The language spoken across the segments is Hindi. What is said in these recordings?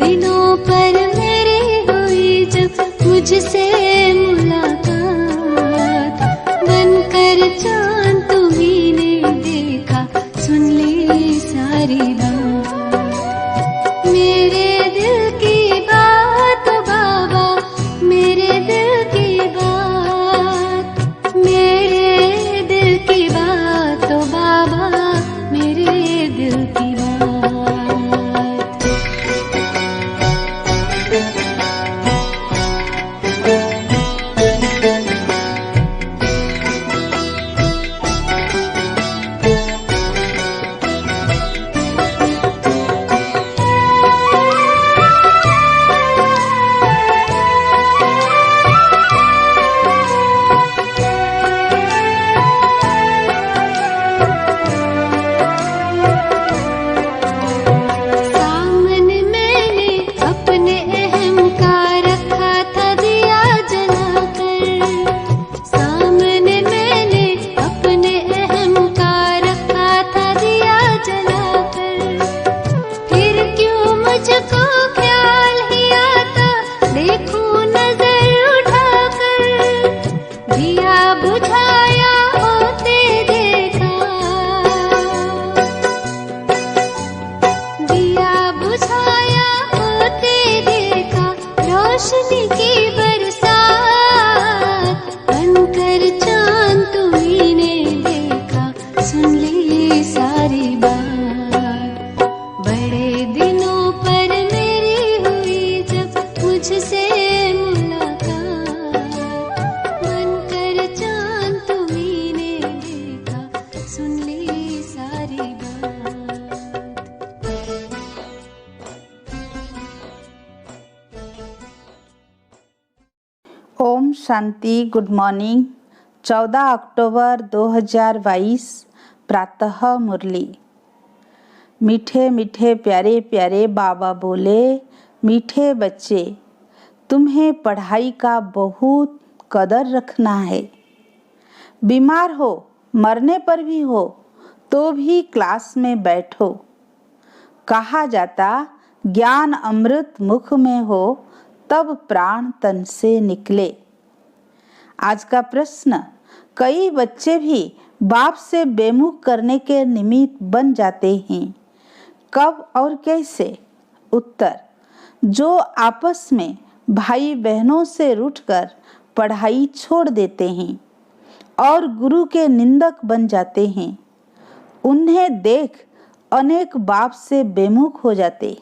दिनों पर मेरी हुई जब मुझसे मुलाकात, बनकर चांद तुम्हीं ने देखा, सुन ली सारी बात। मेरे दिल की बात बाबा, मेरे दिल की बात, मेरे दिल की बात बाबा, मेरे दिल की बात। सामने मैंने अपने अहम का रखा था दिया जलाकर, सामने मैंने अपने अहम का रखा था दिया जलाकर। फिर क्यों मुझको ख्याल ही आता, देखूं नजर उठाकर, दिया बुझाया होते देखा, दिया बुझाया होते देखा, रोशनी की बरसात, बनकर चांद तुम्हीं ने देखा, सुन ली सारी बात। बड़े दिनों पर मेरी हुई जब मुझसे मुलाकात, बनकर चांद तुम्हीं ने देखा, सुन ली सारी बात। ओम शांति। Good morning. 14 अक्टूबर 2022 प्रातः मुरली। मीठे मीठे प्यारे प्यारे बाबा बोले, मीठे बच्चे तुम्हें पढ़ाई का बहुत कदर रखना है। बीमार हो, मरने पर भी हो तो भी क्लास में बैठो। कहा जाता ज्ञान अमृत मुख में हो, तब प्राण तन से निकले। आज का प्रश्न, कई बच्चे भी बाप से बेमुख करने के निमित्त बन जाते हैं, कब और कैसे? उत्तर, जो आपस में भाई बहनों से रूठकर पढ़ाई छोड़ देते हैं और गुरु के निंदक बन जाते हैं, उन्हें देख अनेक बाप से बेमुख हो जाते।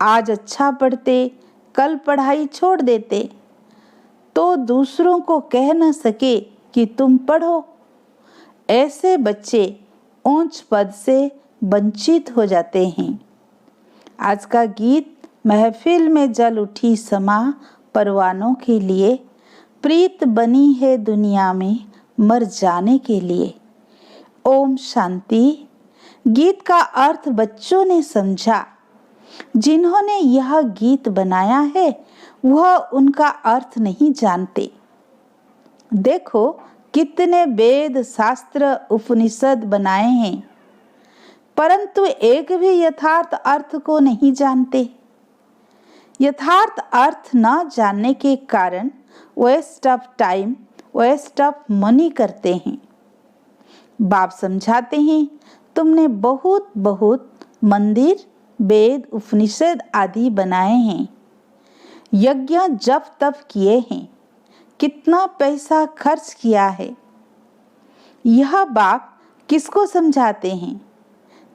आज अच्छा पढ़ते, कल पढ़ाई छोड़ देते तो दूसरों को कह न सके कि तुम पढ़ो। ऐसे बच्चे ऊंच पद से वंचित हो जाते हैं। आज का गीत महफिल में जल उठी समा परवानों के लिए, प्रीत बनी है दुनिया में मर जाने के लिए। ओम शांति। गीत का अर्थ बच्चों ने समझा। जिन्होंने यह गीत बनाया है वह उनका अर्थ नहीं जानते। देखो कितने वेद शास्त्र उपनिषद बनाए हैं, परंतु एक भी यथार्थ अर्थ को नहीं जानते। यथार्थ अर्थ न जानने के कारण waste of time, waste of money करते हैं। बाप समझाते हैं, तुमने बहुत बहुत मंदिर, वेद, उपनिषद आदि बनाए हैं, यज्ञ जप तप किए हैं, कितना पैसा खर्च किया है। यह बाप किसको समझाते हैं?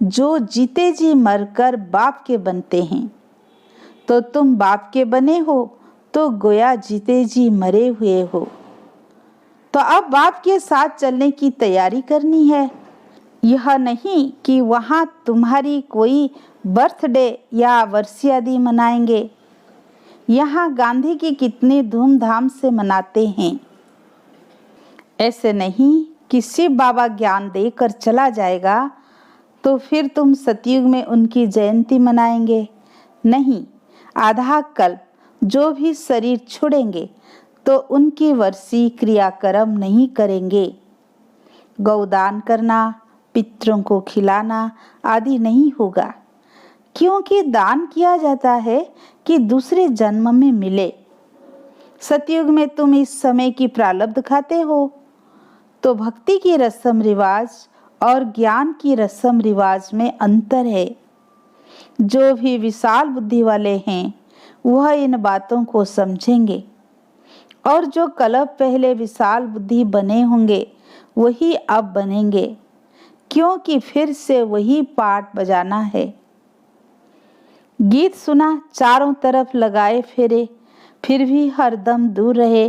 जो जीते जी मरकर बाप के बनते हैं। तो तुम बाप के बने हो तो गोया जीते जी मरे हुए हो। तो अब बाप के साथ चलने की तैयारी करनी है। यह नहीं कि वहाँ तुम्हारी कोई बर्थडे या वर्षी आदि मनाएंगे। यहाँ गांधी की कितनी धूमधाम से मनाते हैं। ऐसे नहीं कि शिव बाबा ज्ञान देकर चला जाएगा तो फिर तुम सतयुग में उनकी जयंती मनाएंगे। नहीं, आधा कल्प जो भी शरीर छोड़ेंगे तो उनकी वर्षी क्रियाक्रम नहीं करेंगे। गौदान करना, पितरों को खिलाना आदि नहीं होगा। क्योंकि दान किया जाता है कि दूसरे जन्म में मिले। सतयुग में तुम इस समय की प्रारब्ध खाते हो, तो भक्ति की रस्म रिवाज और ज्ञान की रस्म रिवाज में अंतर है। जो भी विशाल बुद्धि वाले हैं वह इन बातों को समझेंगे, और जो कल पहले विशाल बुद्धि बने होंगे वही अब बनेंगे, क्योंकि फिर से वही पाठ बजाना है। गीत सुना, चारों तरफ लगाए फेरे, फिर भी हरदम दूर रहे।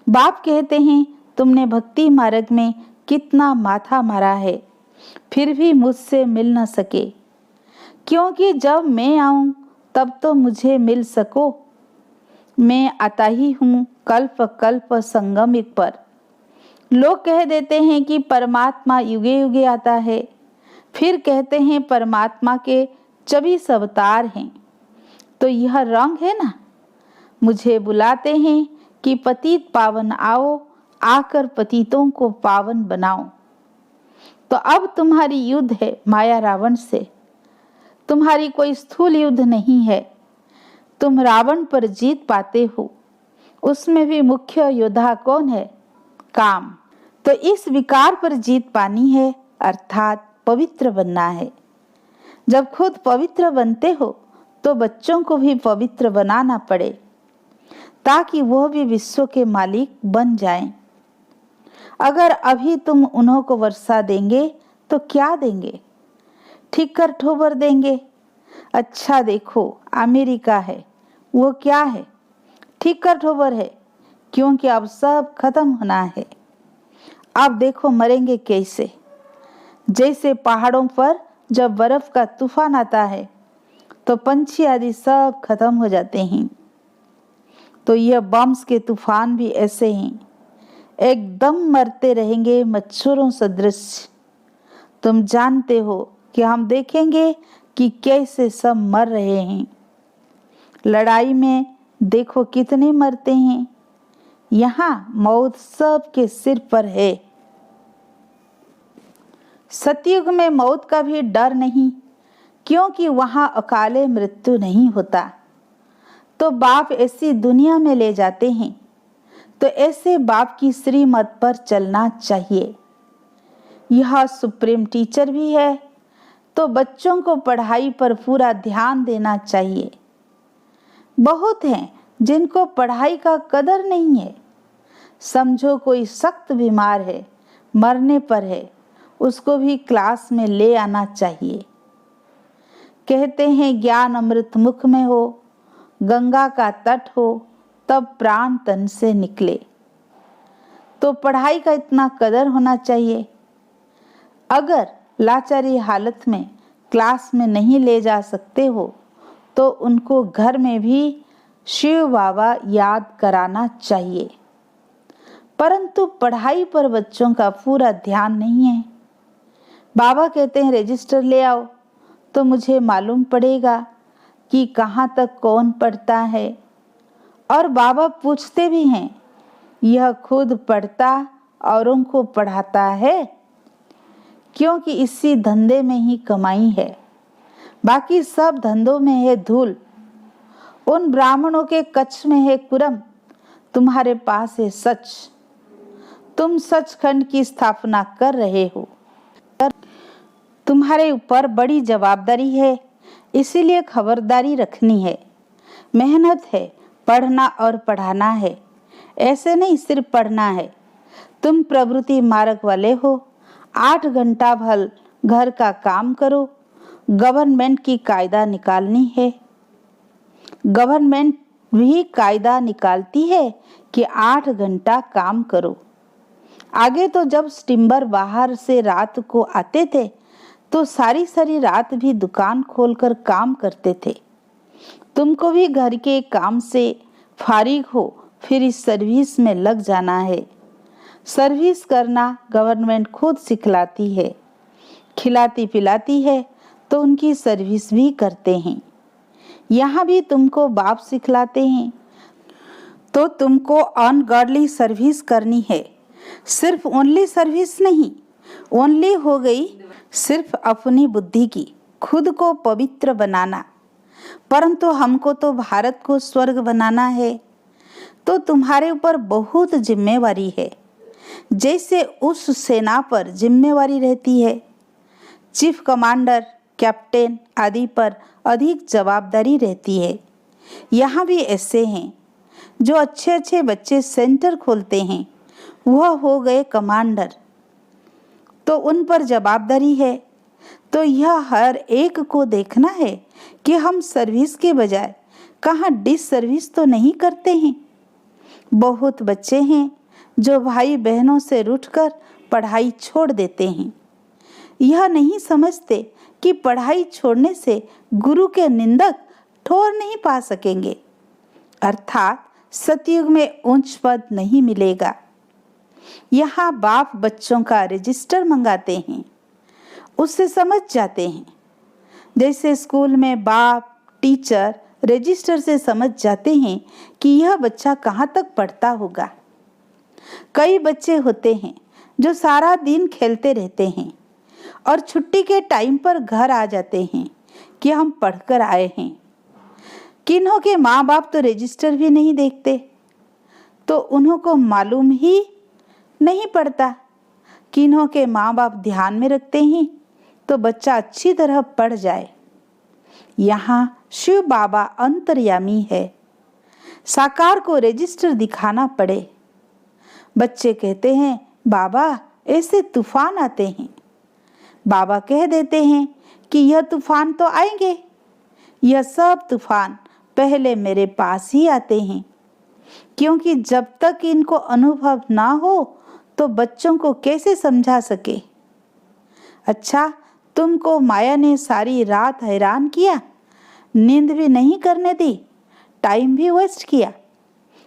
बाप कहते हैं तुमने भक्ति मार्ग में कितना माथा मारा है, फिर भी मुझसे मिल न सके, क्योंकि जब मैं आऊं तब तो मुझे मिल सको। मैं आता ही हूँ कल्प कल्प संगमिक पर। लोग कह देते हैं कि परमात्मा युगे युगे आता है, फिर कहते हैं परमात्मा के 24 अवतार हैं। तो यह रंग है ना। मुझे बुलाते हैं कि पतित पावन आओ, आकर पतितों को पावन बनाओ। तो अब तुम्हारी युद्ध है माया रावण से। तुम्हारी कोई स्थूल युद्ध नहीं है। तुम रावण पर जीत पाते हो। उसमें भी मुख्य योद्धा कौन है? काम। तो इस विकार पर जीत पानी है, अर्थात पवित्र बनना है। जब खुद पवित्र बनते हो तो बच्चों को भी पवित्र बनाना पड़े, ताकि वह भी विश्व के मालिक बन जाएं। अगर अभी तुम उन्हों को वर्षा देंगे तो क्या देंगे? ठीकर ठोबर देंगे। अच्छा देखो, अमेरिका है, वो क्या है? ठीकर ठोबर है, क्योंकि अब सब खत्म होना है। अब देखो मरेंगे कैसे। जैसे पहाड़ों पर जब बर्फ का तूफान आता है तो पंछी आदि सब खत्म हो जाते हैं, तो यह बम्स के तूफान भी ऐसे हैं, एकदम मरते रहेंगे मच्छरों सदृश। तुम जानते हो कि हम देखेंगे कि कैसे सब मर रहे हैं। लड़ाई में देखो कितने मरते हैं। यहाँ मौत सब के सिर पर है। सतयुग में मौत का भी डर नहीं, क्योंकि वहां अकाले मृत्यु नहीं होता। तो बाप ऐसी दुनिया में ले जाते हैं, तो ऐसे बाप की श्रीमत पर चलना चाहिए। यह सुप्रीम टीचर भी है, तो बच्चों को पढ़ाई पर पूरा ध्यान देना चाहिए। बहुत हैं जिनको पढ़ाई का कदर नहीं है। समझो कोई सख्त बीमार है, मरने पर है, उसको भी क्लास में ले आना चाहिए। कहते हैं ज्ञान अमृत मुख में हो, गंगा का तट हो, तब प्राण तन से निकले। तो पढ़ाई का इतना कदर होना चाहिए। अगर लाचारी हालत में क्लास में नहीं ले जा सकते हो तो उनको घर में भी शिव बाबा याद कराना चाहिए। परंतु पढ़ाई पर बच्चों का पूरा ध्यान नहीं है। बाबा कहते हैं रजिस्टर ले आओ, तो मुझे मालूम पड़ेगा कि कहाँ तक कौन पढ़ता है। और बाबा पूछते भी हैं, यह खुद पढ़ता औरों को पढ़ाता है? क्योंकि इसी धंधे में ही कमाई है, बाकी सब धंधों में है धूल। उन ब्राह्मणों के कच्छ में है कुरम, तुम्हारे पास है सच। तुम सचखंड की स्थापना कर रहे हो। तुम्हारे ऊपर बड़ी जवाबदारी है, इसीलिए खबरदारी रखनी है। मेहनत है, पढ़ना और पढ़ाना है। ऐसे नहीं सिर्फ पढ़ना है। तुम प्रवृत्ति मार्ग वाले हो। 8 घंटा भर घर का काम करो। गवर्नमेंट की कायदा निकालनी है। गवर्नमेंट भी कायदा निकालती है कि 8 घंटा काम करो। आगे तो जब स्टीमर बाहर से रात को आते थे तो सारी सारी रात भी दुकान खोलकर काम करते थे। तुमको भी घर के काम से फारिग हो फिर इस सर्विस में लग जाना है। सर्विस करना गवर्नमेंट खुद सिखलाती है, खिलाती पिलाती है, तो उनकी सर्विस भी करते हैं। यहाँ भी तुमको बाप सिखलाते हैं, तो तुमको अनगॉडली सर्विस करनी है। सिर्फ ओनली सर्विस नहीं, ओनली हो गई सिर्फ अपनी बुद्धि की। खुद को पवित्र बनाना, परंतु हमको तो भारत को स्वर्ग बनाना है। तो तुम्हारे ऊपर बहुत जिम्मेवारी है। जैसे उस सेना पर जिम्मेवारी रहती है, चीफ कमांडर, कैप्टन आदि पर अधिक जवाबदारी रहती है। यहाँ भी ऐसे हैं जो अच्छे अच्छे बच्चे सेंटर खोलते हैं, वह हो गए कमांडर, तो उन पर जवाबदारी है। तो यह हर एक को देखना है कि हम सर्विस के बजाय कहाँ डिस सर्विस तो नहीं करते हैं। बहुत बच्चे हैं जो भाई बहनों से रूठकर पढ़ाई छोड़ देते हैं। यह नहीं समझते कि पढ़ाई छोड़ने से गुरु के निंदक ठोर नहीं पा सकेंगे, अर्थात सतयुग में उच्च पद नहीं मिलेगा। यहाँ बाप बच्चों का रजिस्टर मंगाते हैं, उससे समझ जाते हैं। जैसे स्कूल में बाप टीचर रजिस्टर से समझ जाते हैं कि यह बच्चा कहाँ तक पढ़ता होगा। कई बच्चे होते हैं जो सारा दिन खेलते रहते हैं और छुट्टी के टाइम पर घर आ जाते हैं कि हम पढ़कर आए हैं। किन्हों के माँ बाप तो रजिस्टर भी नहीं देखते, तो उन्हों को मालूम ही नहीं पड़ता। किन्हों के माँ बाप ध्यान में रखते हैं तो बच्चा अच्छी तरह पढ़ जाए। यहाँ शिव बाबा अंतर्यामी है, साकार को रजिस्टर दिखाना पड़े। बच्चे कहते हैं बाबा ऐसे तूफान आते हैं। बाबा कह देते हैं कि यह तूफान तो आएंगे, यह सब तूफान पहले मेरे पास ही आते हैं, क्योंकि जब तक इनको अनुभव ना हो तो बच्चों को कैसे समझा सके। अच्छा, तुमको माया ने सारी रात हैरान किया, नींद भी नहीं करने दी, टाइम भी वेस्ट किया।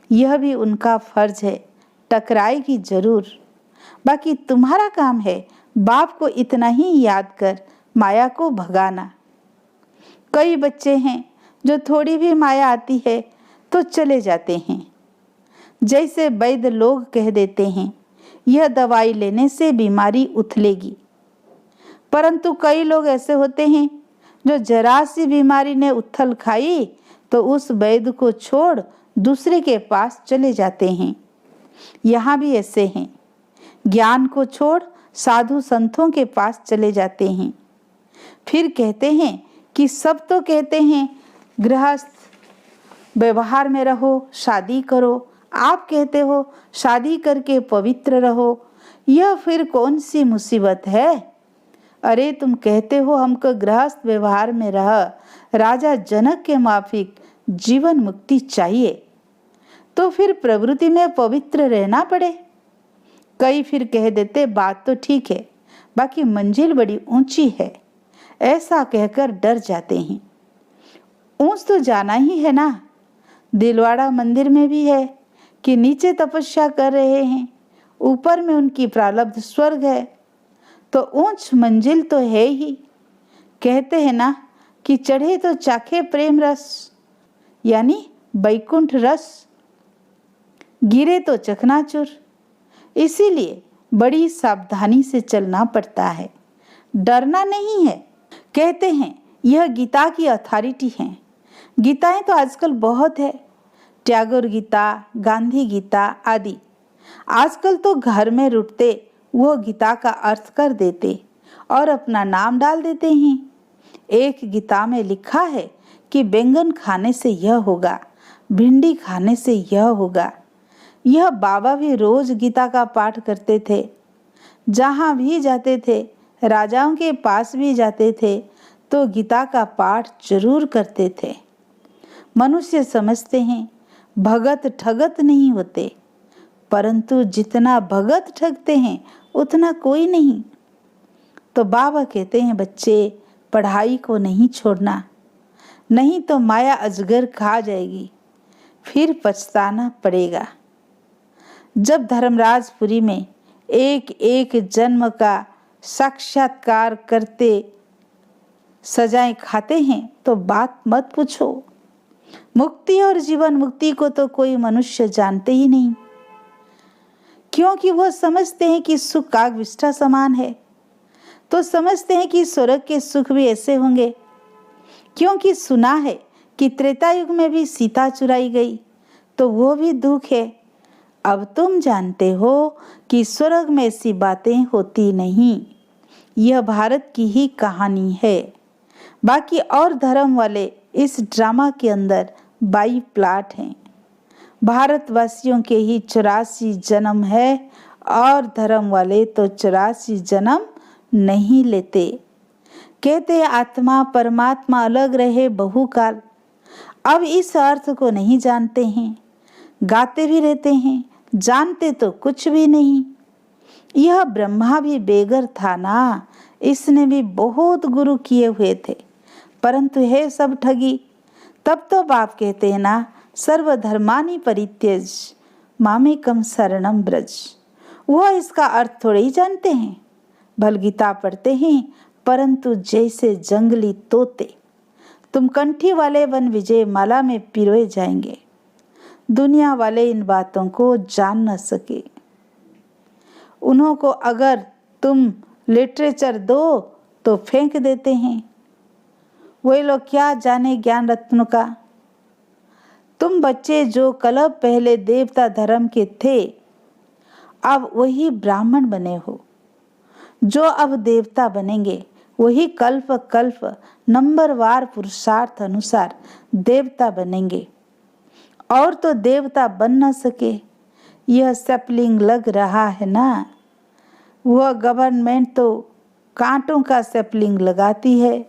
यह भी उनका फर्ज है, टकराएगी जरूर। बाकी तुम्हारा काम है बाप को इतना ही याद कर माया को भगाना। कई बच्चे हैं जो थोड़ी भी माया आती है तो चले जाते हैं। जैसे वैद्य लोग कह देते हैं यह दवाई लेने से बीमारी उथलेगी, परंतु कई लोग ऐसे होते हैं जो जरा सी बीमारी ने उथल खाई तो उस वैद्य को छोड़ दूसरे के पास चले जाते हैं। यहाँ भी ऐसे हैं, ज्ञान को छोड़ साधु संतों के पास चले जाते हैं। फिर कहते हैं कि सब तो कहते हैं गृहस्थ व्यवहार में रहो, शादी करो, आप कहते हो शादी करके पवित्र रहो, यह फिर कौन सी मुसीबत है? अरे तुम कहते हो हमको गृहस्थ व्यवहार में रह, राजा जनक के माफिक जीवन मुक्ति चाहिए, तो फिर प्रवृत्ति में पवित्र रहना पड़े। कई फिर कह देते बात तो ठीक है, बाकी मंजिल बड़ी ऊंची है, ऐसा कहकर डर जाते हैं। ऊंच तो जाना ही है ना। दिलवाड़ा मंदिर में भी है कि नीचे तपस्या कर रहे हैं, ऊपर में उनकी प्रारब्ध स्वर्ग है, तो ऊंच मंजिल तो है ही। कहते हैं ना कि चढ़े तो चाखे प्रेम रस, यानी बैकुंठ रस, गिरे तो चकनाचूर। इसीलिए बड़ी सावधानी से चलना पड़ता है, डरना नहीं है। कहते हैं यह गीता की अथॉरिटी है। गीताएं तो आजकल बहुत है, टैगोर गीता, गांधी गीता आदि। आजकल तो घर में रुटते वो गीता का अर्थ कर देते और अपना नाम डाल देते हैं। एक गीता में लिखा है कि बैंगन खाने से यह होगा, भिंडी खाने से यह होगा। यह बाबा भी रोज गीता का पाठ करते थे। जहाँ भी जाते थे, राजाओं के पास भी जाते थे, तो गीता का पाठ जरूर करते थे। मनुष्य समझते हैं भगत ठगत नहीं होते, परंतु जितना भगत ठगते हैं उतना कोई नहीं। तो बाबा कहते हैं बच्चे पढ़ाई को नहीं छोड़ना, नहीं तो माया अजगर खा जाएगी, फिर पछताना पड़ेगा। जब धर्मराजपुरी में एक एक जन्म का साक्षात्कार करते सजाएं खाते हैं तो बात मत पूछो। मुक्ति और जीवन मुक्ति को तो कोई मनुष्य जानते ही नहीं, क्योंकि वह समझते हैं कि सुख काग विष्ठा समान है। तो समझते हैं कि स्वर्ग के सुख भी ऐसे होंगे, क्योंकि सुना है कि त्रेता युग में भी सीता चुराई गई, तो वो भी दुख है। अब तुम जानते हो कि स्वर्ग में ऐसी बातें होती नहीं। यह भारत की ही कहानी है। बाकी और धर्म वाले इस ड्रामा के अंदर बाई प्लाट हैं। भारतवासियों के ही 84 जन्म है और धर्म वाले तो 84 जन्म नहीं लेते। कहते आत्मा परमात्मा अलग रहे बहुकाल। अब इस अर्थ को नहीं जानते हैं, गाते भी रहते हैं, जानते तो कुछ भी नहीं। यह ब्रह्मा भी बेगर था ना, इसने भी बहुत गुरु किए हुए थे, परंतु है सब ठगी। तब तो बाप कहते हैं ना, सर्वधर्मानि परित्यज मामेकम शरणम ब्रज। वह इसका अर्थ थोड़े ही जानते हैं। भल गीता पढ़ते हैं, परंतु जैसे जंगली तोते तुम कंठी वाले वन विजय माला में पिरोए जाएंगे। दुनिया वाले इन बातों को जान न सके। उन्हों को अगर तुम लिटरेचर दो तो फेंक देते हैं। वे लोग क्या जाने ज्ञान रत्नों का। तुम बच्चे जो कल्प पहले देवता धर्म के थे, अब वही ब्राह्मण बने हो। जो अब देवता बनेंगे वही कल्प कल्प नंबरवार पुरुषार्थ अनुसार देवता बनेंगे, और तो देवता बन न सके। यह सैपलिंग लग रहा है ना, वह गवर्नमेंट तो कांटों का सैपलिंग लगाती है।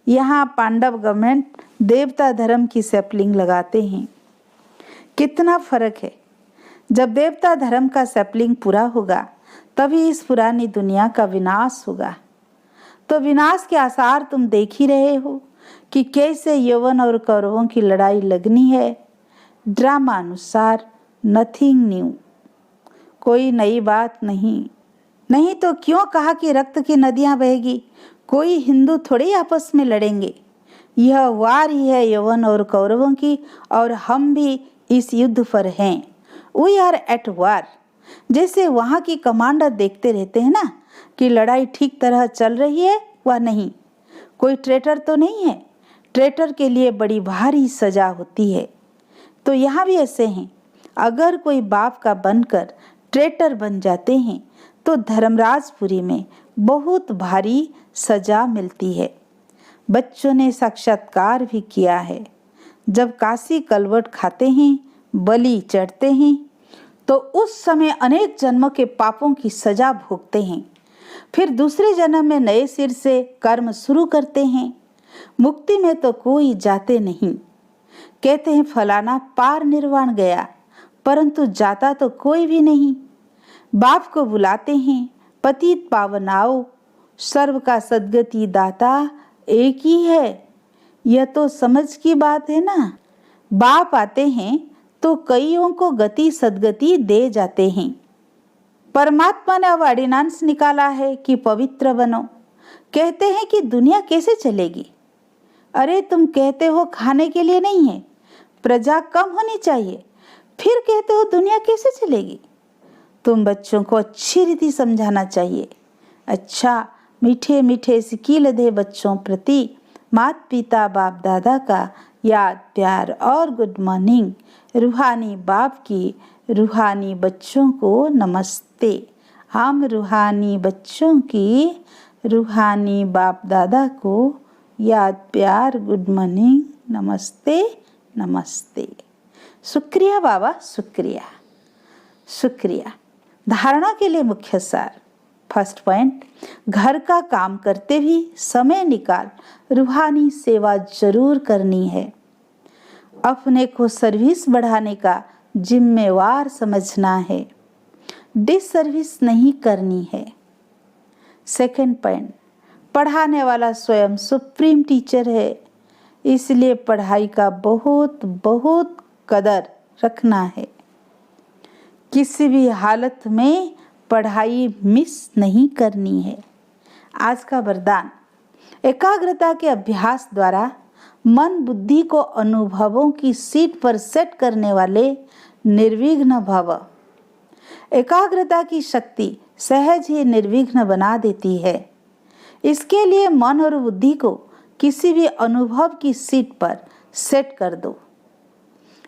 यहाँ पांडव गवर्नमेंट देवता धर्म की सैपलिंग लगाते हैं। कितना फर्क है। जब देवता धर्म का सैपलिंग पूरा होगा तभी इस पुरानी दुनिया का विनाश होगा। तो विनाश के आसार तुम देख ही रहे हो कि कैसे यवन और कौरवों की लड़ाई लगनी है। ड्रामा अनुसार नथिंग न्यू, कोई नई बात नहीं। नहीं तो क्यों कहा कि रक्त की नदियां बहेगी। कोई हिंदू थोड़े आपस में लड़ेंगे। यह वार ही है यवन और कौरवों की, और हम भी इस युद्ध पर हैं। We are at war. जैसे वहाँ की कमांडर देखते रहते हैं ना कि लड़ाई ठीक तरह चल रही है व नहीं, कोई ट्रेटर तो नहीं है। ट्रेटर के लिए बड़ी भारी सजा होती है। तो यहाँ भी ऐसे हैं। अगर कोई बाप का बनकर ट्रेटर बन जाते हैं तो धर्मराजपुरी में बहुत भारी सजा मिलती है। बच्चों ने साक्षात्कार भी किया है। जब काशी कलवट खाते हैं, बलि चढ़ते हैं, तो उस समय अनेक जन्मों के पापों की सजा भोगते हैं। फिर दूसरे जन्म में नए सिर से कर्म शुरू करते हैं। मुक्ति में तो कोई जाते नहीं। कहते हैं फलाना पार निर्वाण गया, परंतु जाता तो कोई भी नहीं। बाप को बुलाते हैं, पतित पावन आओ, सर्व का सद्गति दाता एक ही है। यह तो समझ की बात है ना। बाप आते हैं तो कईयों को गति सद्गति दे जाते हैं। परमात्मा ने अब ऑर्डिनेंस निकाला है कि पवित्र बनो। कहते हैं कि दुनिया कैसे चलेगी। अरे तुम कहते हो खाने के लिए नहीं है, प्रजा कम होनी चाहिए, फिर कहते हो दुनिया कैसे चलेगी। तुम बच्चों को अच्छी रीति समझाना चाहिए। अच्छा मीठे मीठे सिकील दे बच्चों प्रति माता पिता बाप दादा का याद प्यार और गुड मॉर्निंग। रूहानी बाप की रूहानी बच्चों को नमस्ते। हम रूहानी बच्चों की रूहानी बाप दादा को याद प्यार गुड मॉर्निंग नमस्ते नमस्ते। शुक्रिया बाबा, शुक्रिया शुक्रिया। धारणा के लिए मुख्य सार। फर्स्ट पॉइंट, घर का काम करते भी समय निकाल रूहानी सेवा जरूर करनी है। अपने को सर्विस बढ़ाने का जिम्मेवार समझना है, डिस सर्विस नहीं करनी है। सेकंड पॉइंट, पढ़ाने वाला स्वयं सुप्रीम टीचर है, इसलिए पढ़ाई का बहुत बहुत कदर रखना है। किसी भी हालत में पढ़ाई मिस नहीं करनी है। आज का वरदान, एकाग्रता के अभ्यास द्वारा मन बुद्धि को अनुभवों की सीट पर सेट करने वाले निर्विघ्न भव। एकाग्रता की शक्ति सहज ही निर्विघ्न बना देती है। इसके लिए मन और बुद्धि को किसी भी अनुभव की सीट पर सेट कर दो।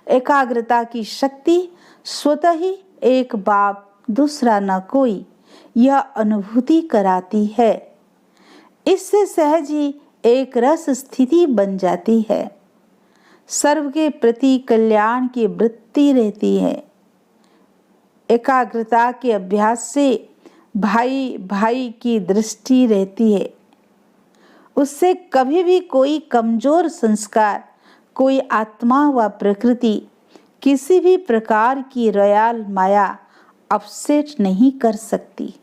एकाग्रता की शक्ति स्वतः ही एक बाप दूसरा न कोई यह अनुभूति कराती है। इससे सहज ही एक रस स्थिति बन जाती है। सर्व के प्रति कल्याण की वृत्ति रहती है। एकाग्रता के अभ्यास से भाई भाई की दृष्टि रहती है। उससे कभी भी कोई कमजोर संस्कार, कोई आत्मा व प्रकृति किसी भी प्रकार की रॉयल माया अपसेट नहीं कर सकती।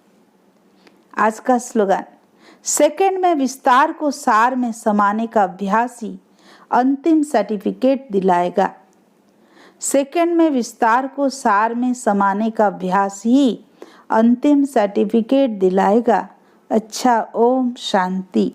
आज का स्लोगन, सेकंड में विस्तार को सार में समाने का अभ्यास ही अंतिम सर्टिफिकेट दिलाएगा। सेकंड में विस्तार को सार में समाने का अभ्यास ही अंतिम सर्टिफिकेट दिलाएगा। अच्छा, ओम शांति।